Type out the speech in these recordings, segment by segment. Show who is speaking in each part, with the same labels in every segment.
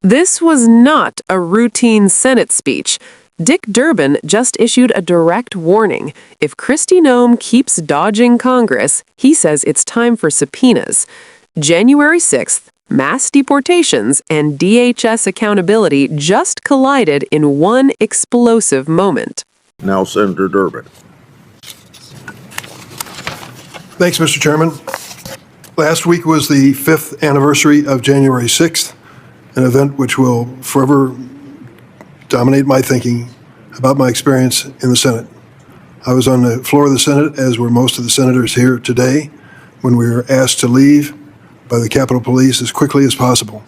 Speaker 1: This was not a routine Senate speech. Dick Durbin just issued a direct warning. If Kristi Noem keeps dodging Congress, he says it's time for subpoenas. January 6th, mass deportations and DHS accountability just collided in one explosive moment.
Speaker 2: Now, Senator Durbin.
Speaker 3: Thanks, Mr. Chairman. Last week was the 5th anniversary of January 6th, an event which will forever dominate my thinking about my experience in the Senate. I was on the floor of the Senate, as were most of the senators here today, when we were asked to leave by the Capitol Police as quickly as possible.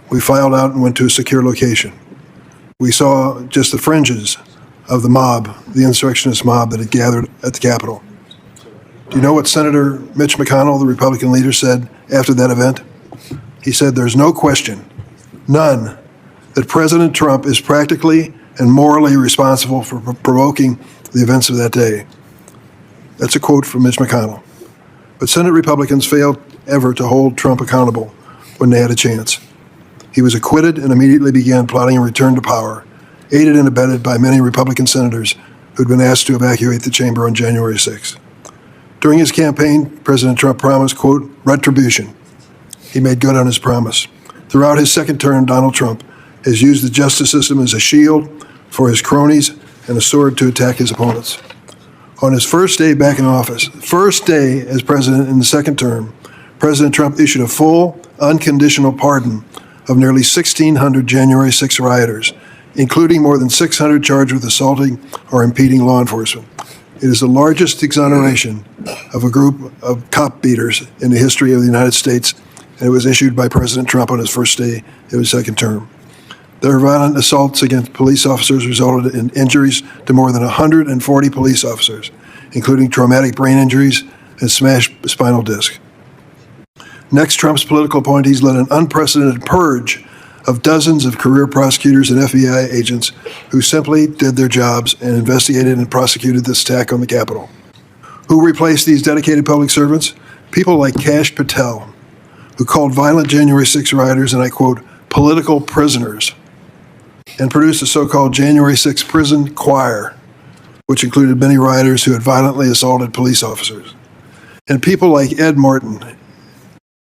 Speaker 3: We filed out and went to a secure location. We saw just the fringes of the mob, the insurrectionist mob that had gathered at the Capitol. Do you know what Senator Mitch McConnell, the Republican leader, said after that event? He said, "There's no question, none, that President Trump is practically and morally responsible for provoking the events of that day." That's a quote from Mitch McConnell. But Senate Republicans failed ever to hold Trump accountable when they had a chance. He was acquitted and immediately began plotting a return to power, aided and abetted by many Republican senators who'd been asked to evacuate the chamber on January 6th. During his campaign, President Trump promised, quote, retribution. He made good on his promise. Throughout his second term, Donald Trump has used the justice system as a shield for his cronies and a sword to attack his opponents. On his first day back in office, first day as president in the second term, President Trump issued a full, unconditional pardon of nearly 1,600 January 6 rioters, including more than 600 charged with assaulting or impeding law enforcement. It is the largest exoneration of a group of cop beaters in the history of the United States, and it was issued by President Trump on his first day of his second term. Their violent assaults against police officers resulted in injuries to more than 140 police officers, including traumatic brain injuries and smashed spinal disc. Next, Trump's political appointees led an unprecedented purge of dozens of career prosecutors and FBI agents who simply did their jobs and investigated and prosecuted this attack on the Capitol. Who replaced these dedicated public servants? People like Kash Patel, who called violent January 6 rioters, and I quote, political prisoners, and produced the so-called January 6 prison choir, which included many rioters who had violently assaulted police officers. And people like Ed Martin,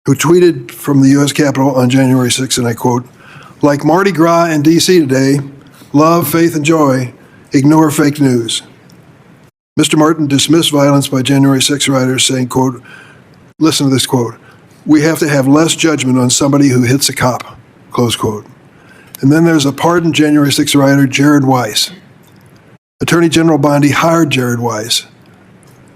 Speaker 3: who tweeted from the U.S. Capitol on January 6, and I quote, like Mardi Gras in D.C. today, love, faith, and joy, ignore fake news. Mr. Martin dismissed violence by January 6 rioters, saying, quote, listen to this quote, we have to have less judgment on somebody who hits a cop, close quote. And then there's a pardoned January 6 rioter, Jared Weiss. Attorney General Bondi hired Jared Weiss,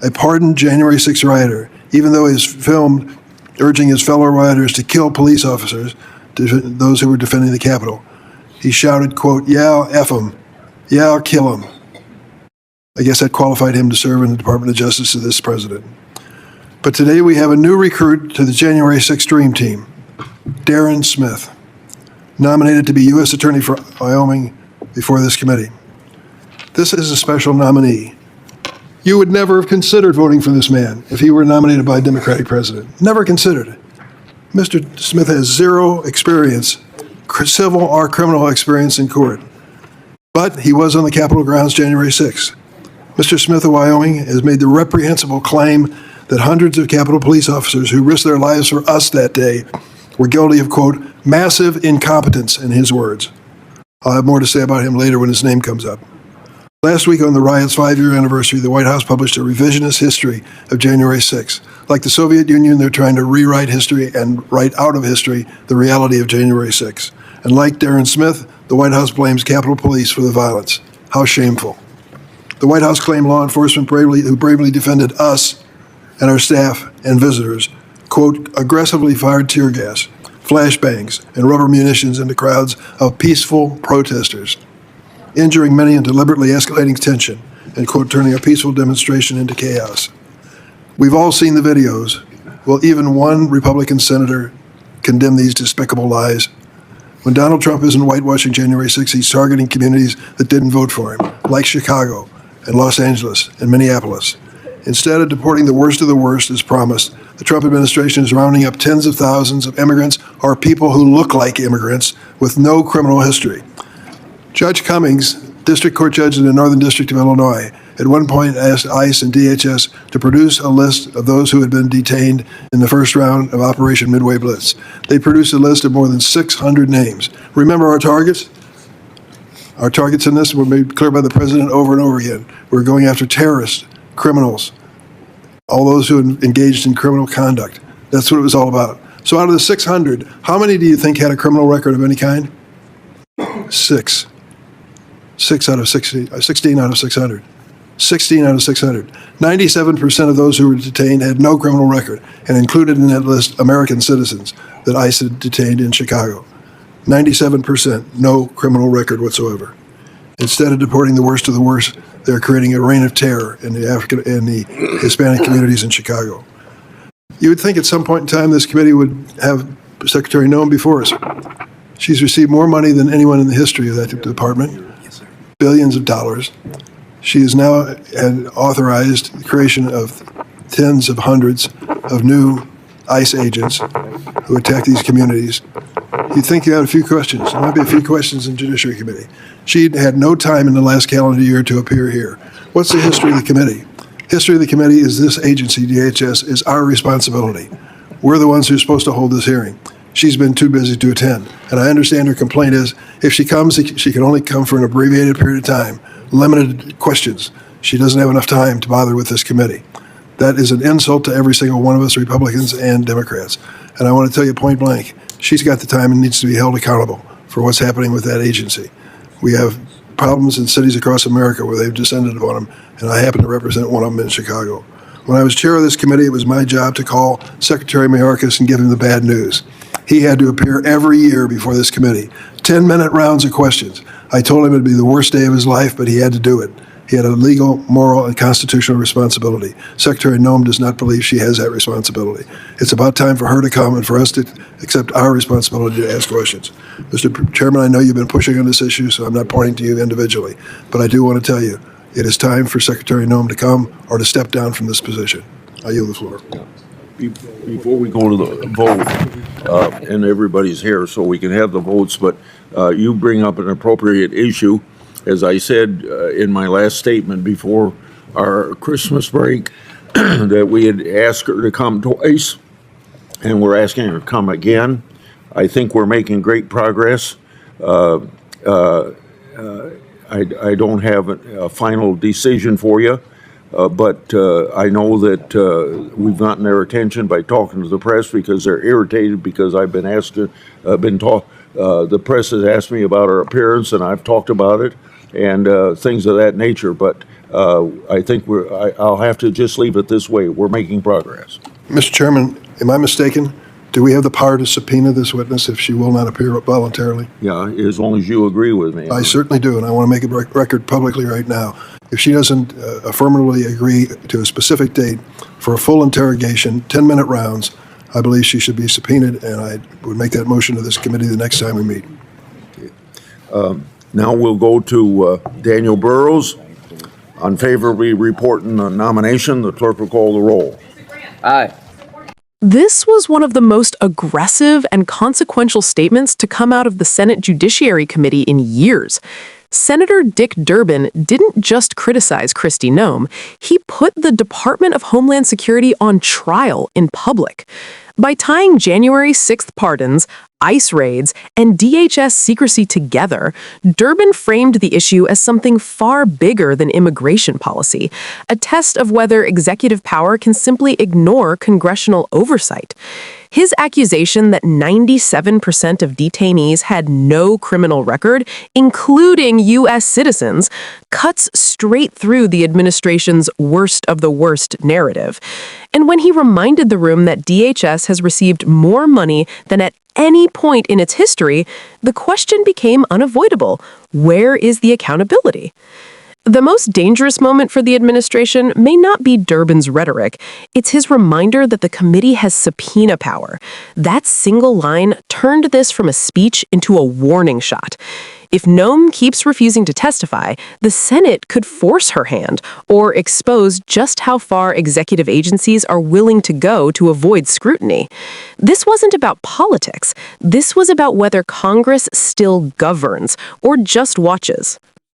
Speaker 3: a pardoned January 6 rioter, even though he was filmed urging his fellow rioters to kill police officers, those who were defending the Capitol. He shouted, quote, yeah, F him. Yeah, I'll kill him. I guess that qualified him to serve in the Department of Justice of this president. But today we have a new recruit to the January 6 Dream Team, Darren Smith, nominated to be U.S. Attorney for Wyoming before this committee. This is a special nominee. You would never have considered voting for this man if he were nominated by a Democratic president. Never considered it. Mr. Smith has zero experience, civil or criminal experience in court. But he was on the Capitol grounds January 6th. Mr. Smith of Wyoming has made the reprehensible claim that hundreds of Capitol police officers who risked their lives for us that day were guilty of, quote, massive incompetence, in his words. I'll have more to say about him later when his name comes up. Last week on the riot's 5-year anniversary, the White House published a revisionist history of January 6th. Like the Soviet Union, they're trying to rewrite history and write out of history the reality of January 6th. And like Darren Smith, the White House blames Capitol Police for the violence. How shameful. The White House claimed law enforcement who bravely defended us and our staff and visitors, quote, aggressively fired tear gas, flashbangs, and rubber munitions into crowds of peaceful protesters, injuring many and deliberately escalating tension, and, quote, turning a peaceful demonstration into chaos. We've all seen the videos. Will even one Republican senator condemn these despicable lies? When Donald Trump isn't whitewashing January 6th, he's targeting communities that didn't vote for him, like Chicago and Los Angeles and Minneapolis. Instead of deporting the worst of the worst, as promised, The Trump administration is rounding up tens of thousands of immigrants or people who look like immigrants with no criminal history. Judge Cummings, district court judge in the Northern District of Illinois, at one point asked ICE and DHS to produce a list of those who had been detained in the first round of Operation Midway Blitz. They produced a list of more than 600 names. Remember our targets? Our targets in this were made clear by the president over and over again. We're going after terrorists, criminals, all those who engaged in criminal conduct. That's what it was all about. So out of the 600, how many do you think had a criminal record of any kind? 6. 6 out of 16, 16 out of 600. 16 out of 600. 97% of those who were detained had no criminal record, and included in that list American citizens that ICE had detained in Chicago. 97%, no criminal record whatsoever. Instead of deporting the worst of the worst, they're creating a reign of terror in the African and the Hispanic communities in Chicago. You would think at some point in time this committee would have Secretary Noem before us. She's received more money than anyone in the history of that department, billions of dollars. She has now authorized the creation of tens of hundreds of new ICE agents who attack these communities. You'd think you had a few questions. There might be a few questions in Judiciary Committee. She had no time in the last calendar year to appear here. What's the history of the committee? History of the committee is this agency, DHS, is our responsibility. We're the ones who are supposed to hold this hearing. She's been too busy to attend. And I understand her complaint is if she comes, she can only come for an abbreviated period of time, limited questions. She doesn't have enough time to bother with this committee. That is an insult to every single one of us, Republicans and Democrats. And I want to tell you point blank, she's got the time and needs to be held accountable for what's happening with that agency. We have problems in cities across America where they've descended upon them, and I happen to represent one of them in Chicago. When I was chair of this committee, it was my job to call Secretary Mayorkas and give him the bad news. He had to appear every year before this committee. 10-minute rounds of questions. I told him it'd be the worst day of his life, but he had to do it. He had a legal, moral, and constitutional responsibility. Secretary Noem does not believe she has that responsibility. It's about time for her to come and for us to accept our responsibility to ask questions. Mr. Chairman, I know you've been pushing on this issue, so I'm not pointing to you individually, but I do want to tell you, it is time for Secretary Noem to come or to step down from this position. I yield the floor.
Speaker 2: Before we go to the vote, and everybody's here so we can have the votes, but you bring up an appropriate issue. As I said in my last statement before our Christmas break, that we had asked her to come twice, and we're asking her to come again. I think we're making great progress. I don't have a final decision for you, but I know that we've gotten their attention by talking to the press because they're irritated because I've been asked to, the press has asked me about her appearance, and I've talked about it. And things of that nature, but I think I'll have to just leave it this way. We're making progress.
Speaker 3: Mr. Chairman, am I mistaken? Do we have the power to subpoena this witness if she will not appear voluntarily?
Speaker 2: Yeah, as long as you agree with me.
Speaker 3: I certainly do, and I want to make a record publicly right now. If she doesn't affirmatively agree to a specific date for a full interrogation, 10-minute rounds, I believe she should be subpoenaed, and I would make that motion to this committee the next time we meet.
Speaker 2: Now we'll go to Daniel Burrows. Unfavorably reporting the nomination, the clerk will call the roll.
Speaker 4: Aye.
Speaker 1: This was one of the most aggressive and consequential statements to come out of the Senate Judiciary Committee in years. Senator Dick Durbin didn't just criticize Kristi Noem, he put the Department of Homeland Security on trial in public. By tying January 6th pardons, ICE raids, and DHS secrecy together, Durbin framed the issue as something far bigger than immigration policy, a test of whether executive power can simply ignore congressional oversight. His accusation that 97% of detainees had no criminal record, including U.S. citizens, cuts straight through the administration's worst of the worst narrative. And when he reminded the room that DHS has received more money than at any point in its history, the question became unavoidable. Where is the accountability? The most dangerous moment for the administration may not be Durbin's rhetoric. It's his reminder that the committee has subpoena power. That single line turned this from a speech into a warning shot. If Noem keeps refusing to testify, the Senate could force her hand or expose just how far executive agencies are willing to go to avoid scrutiny. This wasn't about politics. This was about whether Congress still governs or just watches.